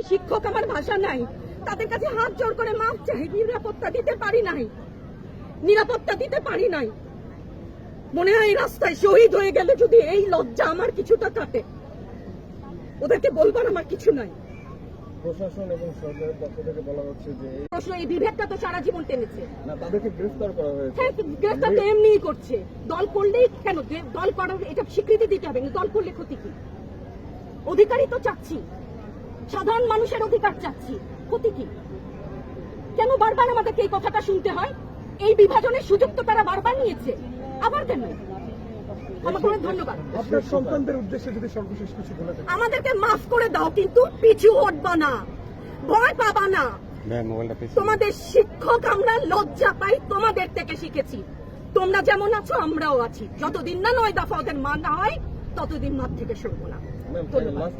শিক্ষক, আমার ভাষা নাই, তাদের কাছে হাত জোড় করে মাপ চাই। নিরাপত্তা দিতে পারি নাই, নিরাপত্তা দিতে পারি নাই। মনে হয় এই রাস্তায় শহীদ হয়ে গেলে যদি এই লজ্জা আমার কিছুটা কাটে, ওদেরকে বলবার আমার কিছু নাই। প্রশাসন এবং সরকারের পক্ষ থেকে বলা হচ্ছে যে প্রশ্ন, এই বিভেদটা তো সারা জীবন টেনেছে। না, তাদেরকে গ্রেফতার করা হয়েছে। হ্যাঁ, গ্রেফতার তো এমনিই করছে। দল করলেই কেন, দল করার এটা স্বীকৃতি দিতে হবে। দল করলে ক্ষতি কি? অধিকারই তো চাচ্ছি, সাধারণ মানুষের অধিকার চাচ্ছি, ক্ষতি কি? কেন বারবার আমাদেরকে এই কথাটা শুনতে হয়? এই বিভাজনের সুযোগ তো তারা বারবার নিয়েছে, আবার কেন? আমাকে অনেক ধন্যবাদ। আপনার সন্তানদের উদ্দেশ্যে যদি সর্বশেষ কিছু বলে থাকেন। আমাদেরকে মাফ করে দাও, কিন্তু পিছু হটবা না, ভয় পাবা না। তোমাদের শিক্ষক আমরা লজ্জা পাই, তোমাদের থেকে শিখেছি। তোমরা যেমন আছো আমরাও আছি। যতদিন না 9 দফা ওদের মানা হয় ততদিন মাঠ থেকে সরবো না। ধন্যবাদ।